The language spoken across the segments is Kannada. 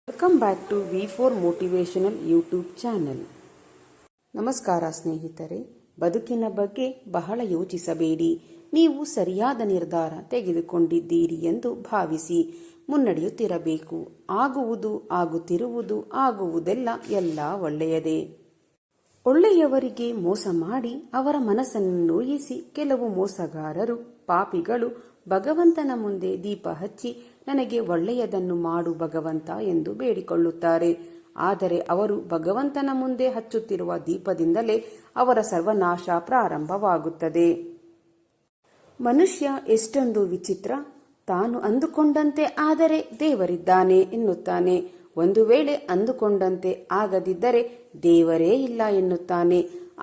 ವೆಲ್ಕಮ್ ಬ್ಯಾಕ್ ಟು ವಿ4 ಮೋಟಿವೇಶನಲ್ ಯೂಟ್ಯೂಬ್ ಚಾನೆಲ್. ನಮಸ್ಕಾರ ಸ್ನೇಹಿತರೆ. ಬದುಕಿನ ಬಗ್ಗೆ ಬಹಳ ಯೋಚಿಸಬೇಡಿ. ನೀವು ಸರಿಯಾದ ನಿರ್ಧಾರ ತೆಗೆದುಕೊಂಡಿದ್ದೀರಿ ಎಂದು ಭಾವಿಸಿ ಮುನ್ನಡೆಯುತ್ತಿರಬೇಕು. ಆಗುವುದು, ಆಗುತ್ತಿರುವುದು, ಆಗುವುದೆಲ್ಲ ಎಲ್ಲ ಒಳ್ಳೆಯದೇ. ಒಳ್ಳೆಯವರಿಗೆ ಮೋಸ ಮಾಡಿ ಅವರ ಮನಸ್ಸನ್ನು ನೋಯಿಸಿ ಕೆಲವು ಮೋಸಗಾರರು, ಪಾಪಿಗಳು ಭಗವಂತನ ಮುಂದೆ ದೀಪ ಹಚ್ಚಿ ನನಗೆ ಒಳ್ಳೆಯದನ್ನು ಮಾಡು ಭಗವಂತ ಎಂದು ಬೇಡಿಕೊಳ್ಳುತ್ತಾರೆ. ಆದರೆ ಅವರು ಭಗವಂತನ ಮುಂದೆ ಹಚ್ಚುತ್ತಿರುವ ದೀಪದಿಂದಲೇ ಅವರ ಸರ್ವನಾಶ ಪ್ರಾರಂಭವಾಗುತ್ತದೆ. ಮನುಷ್ಯ ಎಷ್ಟೊಂದು ವಿಚಿತ್ರ. ತಾನು ಅಂದುಕೊಂಡಂತೆ ಆದರೆ ದೇವರಿದ್ದಾನೆ ಎನ್ನುತ್ತಾನೆ. ಒಂದು ವೇಳೆ ಅಂದುಕೊಂಡಂತೆ ಆಗದಿದ್ದರೆ ದೇವರೇ ಇಲ್ಲ ಎನ್ನುತ್ತಾನೆ.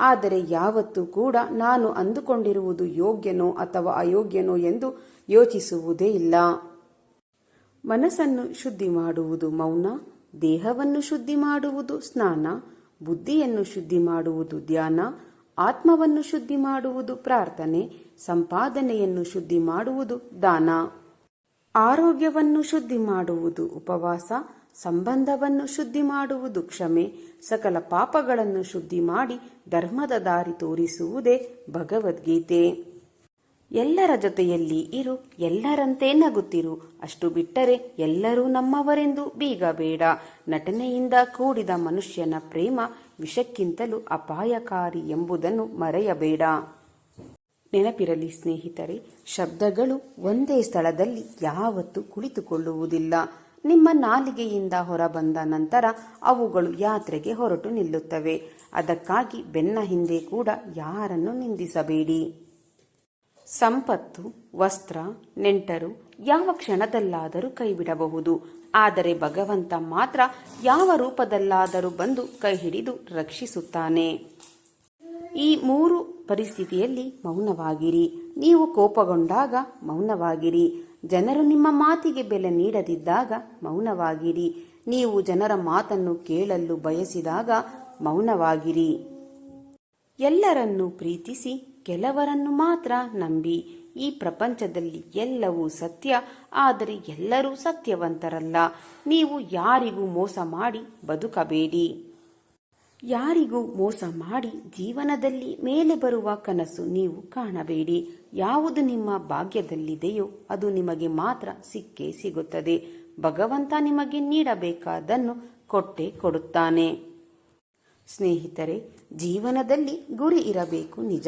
ಆದರೆ ಯಾವತ್ತೂ ಕೂಡ ನಾನು ಅಂದುಕೊಂಡಿರುವುದು ಯೋಗ್ಯನೋ ಅಥವಾ ಅಯೋಗ್ಯನೋ ಎಂದು ಯೋಚಿಸುವುದೇ ಇಲ್ಲ. ಮನಸ್ಸನ್ನು ಶುದ್ಧಿ ಮಾಡುವುದು ಮೌನ, ದೇಹವನ್ನು ಶುದ್ಧಿ ಮಾಡುವುದು ಸ್ನಾನ, ಬುದ್ಧಿಯನ್ನು ಶುದ್ಧಿ ಮಾಡುವುದು ಧ್ಯಾನ, ಆತ್ಮವನ್ನು ಶುದ್ಧಿ ಮಾಡುವುದು ಪ್ರಾರ್ಥನೆ, ಸಂಪಾದನೆಯನ್ನು ಶುದ್ಧಿ ಮಾಡುವುದು ದಾನ, ಆರೋಗ್ಯವನ್ನು ಶುದ್ಧಿ ಮಾಡುವುದು ಉಪವಾಸ, ಸಂಬಂಧವನ್ನು ಶುದ್ಧಿ ಮಾಡುವುದು ಕ್ಷಮೆ, ಸಕಲ ಪಾಪಗಳನ್ನು ಶುದ್ಧಿ ಮಾಡಿ ಧರ್ಮದ ದಾರಿ ತೋರಿಸುವುದೇ ಭಗವದ್ಗೀತೆ. ಎಲ್ಲರ ಜೊತೆಯಲ್ಲಿ ಇರು, ಎಲ್ಲರಂತೆ ನಗುತ್ತಿರು, ಅಷ್ಟು ಬಿಟ್ಟರೆ ಎಲ್ಲರೂ ನಮ್ಮವರೆಂದು ಬೀಗಬೇಡ. ನಟನೆಯಿಂದ ಕೂಡಿದ ಮನುಷ್ಯನ ಪ್ರೇಮ ವಿಷಕ್ಕಿಂತಲೂ ಅಪಾಯಕಾರಿ ಎಂಬುದನ್ನು ಮರೆಯಬೇಡ. ನೆನಪಿರಲಿ ಸ್ನೇಹಿತರೆ, ಶಬ್ದಗಳು ಒಂದೇ ಸ್ಥಳದಲ್ಲಿ ಯಾವತ್ತೂ ಕುಳಿತುಕೊಳ್ಳುವುದಿಲ್ಲ. ನಿಮ್ಮ ನಾಲಿಗೆಯಿಂದ ಹೊರಬಂದ ನಂತರ ಅವುಗಳು ಯಾತ್ರೆಗೆ ಹೊರಟು ನಿಲ್ಲುತ್ತವೆ. ಅದಕ್ಕಾಗಿ ಬೆನ್ನ ಹಿಂದೆ ಕೂಡ ಯಾರನ್ನು ನಿಂದಿಸಬೇಡಿ. ಸಂಪತ್ತು, ವಸ್ತ್ರ, ನೆಂಟರು ಯಾವ ಕ್ಷಣದಲ್ಲಾದರೂ ಕೈಬಿಡಬಹುದು. ಆದರೆ ಭಗವಂತ ಮಾತ್ರ ಯಾವ ರೂಪದಲ್ಲಾದರೂ ಬಂದು ಕೈ ಹಿಡಿದು ರಕ್ಷಿಸುತ್ತಾನೆ. ಈ ಮೂರು ಪರಿಸ್ಥಿತಿಯಲ್ಲಿ ಮೌನವಾಗಿರಿ. ನೀವು ಕೋಪಗೊಂಡಾಗ ಮೌನವಾಗಿರಿ. ಜನರು ನಿಮ್ಮ ಮಾತಿಗೆ ಬೆಲೆ ನೀಡದಿದ್ದಾಗ ಮೌನವಾಗಿರಿ. ನೀವು ಜನರ ಮಾತನ್ನು ಕೇಳಲು ಬಯಸಿದಾಗ ಮೌನವಾಗಿರಿ. ಎಲ್ಲರನ್ನೂ ಪ್ರೀತಿಸಿ, ಕೆಲವರನ್ನು ಮಾತ್ರ ನಂಬಿ. ಈ ಪ್ರಪಂಚದಲ್ಲಿ ಎಲ್ಲವೂ ಸತ್ಯ, ಆದರೆ ಎಲ್ಲರೂ ಸತ್ಯವಂತರಲ್ಲ. ನೀವು ಯಾರಿಗೂ ಮೋಸ ಮಾಡಿ ಬದುಕಬೇಡಿ. ಯಾರಿಗೂ ಮೋಸ ಮಾಡಿ ಜೀವನದಲ್ಲಿ ಮೇಲೆ ಬರುವ ಕನಸು ನೀವು ಕಾಣಬೇಡಿ. ಯಾವುದು ನಿಮ್ಮ ಭಾಗ್ಯದಲ್ಲಿದೆಯೋ ಅದು ನಿಮಗೆ ಮಾತ್ರ ಸಿಕ್ಕೇ ಸಿಗುತ್ತದೆ. ಭಗವಂತ ನಿಮಗೆ ನೀಡಬೇಕಾದನ್ನು ಕೊಟ್ಟೇ ಕೊಡುತ್ತಾನೆ. ಸ್ನೇಹಿತರೆ, ಜೀವನದಲ್ಲಿ ಗುರಿ ಇರಬೇಕು ನಿಜ,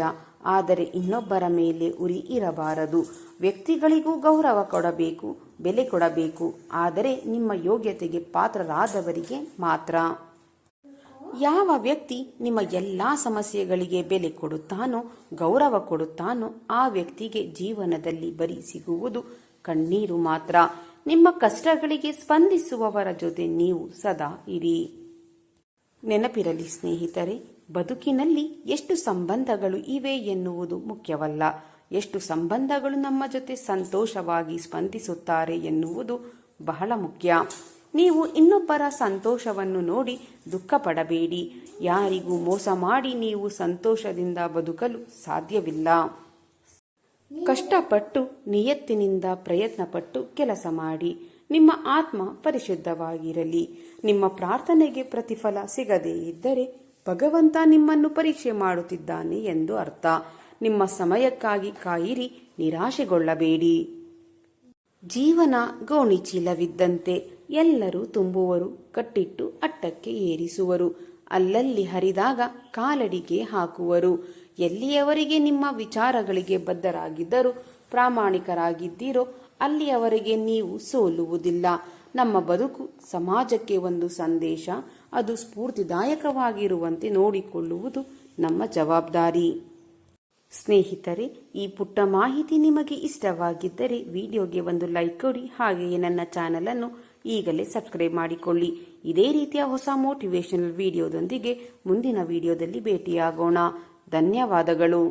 ಆದರೆ ಇನ್ನೊಬ್ಬರ ಮೇಲೆ ಉರಿ ಇರಬಾರದು. ವ್ಯಕ್ತಿಗಳಿಗೂ ಗೌರವ ಕೊಡಬೇಕು, ಬೆಲೆ ಕೊಡಬೇಕು, ಆದರೆ ನಿಮ್ಮ ಯೋಗ್ಯತೆಗೆ ಪಾತ್ರರಾದವರಿಗೆ ಮಾತ್ರ. ಯಾವ ವ್ಯಕ್ತಿ ನಿಮ್ಮ ಎಲ್ಲ ಸಮಸ್ಯೆಗಳಿಗೆ ಬೆಲೆ ಕೊಡುತ್ತಾನೋ, ಗೌರವ ಕೊಡುತ್ತಾನೋ, ಆ ವ್ಯಕ್ತಿಗೆ ಜೀವನದಲ್ಲಿ ಬರೀ ಸಿಗುವುದು ಕಣ್ಣೀರು ಮಾತ್ರ. ನಿಮ್ಮ ಕಷ್ಟಗಳಿಗೆ ಸ್ಪಂದಿಸುವವರ ಜೊತೆ ನೀವು ಸದಾ ಇರಿ. ನೆನಪಿರಲಿ ಸ್ನೇಹಿತರೆ, ಬದುಕಿನಲ್ಲಿ ಎಷ್ಟು ಸಂಬಂಧಗಳು ಇವೆ ಎನ್ನುವುದು ಮುಖ್ಯವಲ್ಲ, ಎಷ್ಟು ಸಂಬಂಧಗಳು ನಮ್ಮ ಜೊತೆ ಸಂತೋಷವಾಗಿ ಸ್ಪಂದಿಸುತ್ತಾರೆ ಎನ್ನುವುದು ಬಹಳ ಮುಖ್ಯ. ನೀವು ಇನ್ನೊಬ್ಬರ ಸಂತೋಷವನ್ನು ನೋಡಿ ದುಃಖ ಪಡಬೇಡಿ. ಯಾರಿಗೂ ಮೋಸ ಮಾಡಿ ನೀವು ಸಂತೋಷದಿಂದ ಬದುಕಲು ಸಾಧ್ಯವಿಲ್ಲ. ಕಷ್ಟಪಟ್ಟು ನಿಯತ್ತಿನಿಂದ ಪ್ರಯತ್ನಪಟ್ಟು ಕೆಲಸ ಮಾಡಿ. ನಿಮ್ಮ ಆತ್ಮ ಪರಿಶುದ್ಧವಾಗಿರಲಿ. ನಿಮ್ಮ ಪ್ರಾರ್ಥನೆಗೆ ಪ್ರತಿಫಲ ಸಿಗದೇ ಇದ್ದರೆ ಭಗವಂತ ನಿಮ್ಮನ್ನು ಪರೀಕ್ಷೆ ಮಾಡುತ್ತಿದ್ದಾನೆ ಎಂದು ಅರ್ಥ. ನಿಮ್ಮ ಸಮಯಕ್ಕಾಗಿ ಕಾಯಿರಿ, ನಿರಾಶೆಗೊಳ್ಳಬೇಡಿ. ಜೀವನ ಗೋಣಿ ಚೀಲವಿದ್ದಂತೆ. ಎಲ್ಲರೂ ತುಂಬುವರು, ಕಟ್ಟಿಟ್ಟು ಅಟ್ಟಕ್ಕೆ ಏರಿಸುವರು. ಅಲ್ಲಲ್ಲಿ ಹರಿದಾಗ ಕಾಲಡಿಗೆ ಹಾಕುವರು. ಎಲ್ಲಿಯವರೆಗೆ ನಿಮ್ಮ ವಿಚಾರಗಳಿಗೆ ಬದ್ಧರಾಗಿದ್ದರೂ ಪ್ರಾಮಾಣಿಕರಾಗಿದ್ದೀರೋ ಅಲ್ಲಿಯವರೆಗೆ ನೀವು ಸೋಲುವುದಿಲ್ಲ. ನಮ್ಮ ಬದುಕು ಸಮಾಜಕ್ಕೆ ಒಂದು ಸಂದೇಶ. ಅದು ಸ್ಫೂರ್ತಿದಾಯಕವಾಗಿರುವಂತೆ ನೋಡಿಕೊಳ್ಳುವುದು ನಮ್ಮ ಜವಾಬ್ದಾರಿ. ಸ್ನೇಹಿತರೆ, ಈ ಪುಟ್ಟ ಮಾಹಿತಿ ನಿಮಗೆ ಇಷ್ಟವಾಗಿದ್ದರೆ ವಿಡಿಯೋಗೆ ಒಂದು ಲೈಕ್ ಕೊಡಿ. ಹಾಗೆಯೇ ನನ್ನ ಚಾನಲನ್ನು ಈಗಲೇ ಸಬ್ಸ್ಕ್ರೈಬ್ ಮಾಡಿಕೊಳ್ಳಿ. ಇದೇ ರೀತಿಯ ಹೊಸ ಮೋಟಿವೇಶನಲ್ ವಿಡಿಯೋದೊಂದಿಗೆ ಮುಂದಿನ ವಿಡಿಯೋದಲ್ಲಿ ಭೇಟಿಯಾಗೋಣ. ಧನ್ಯವಾದಗಳು.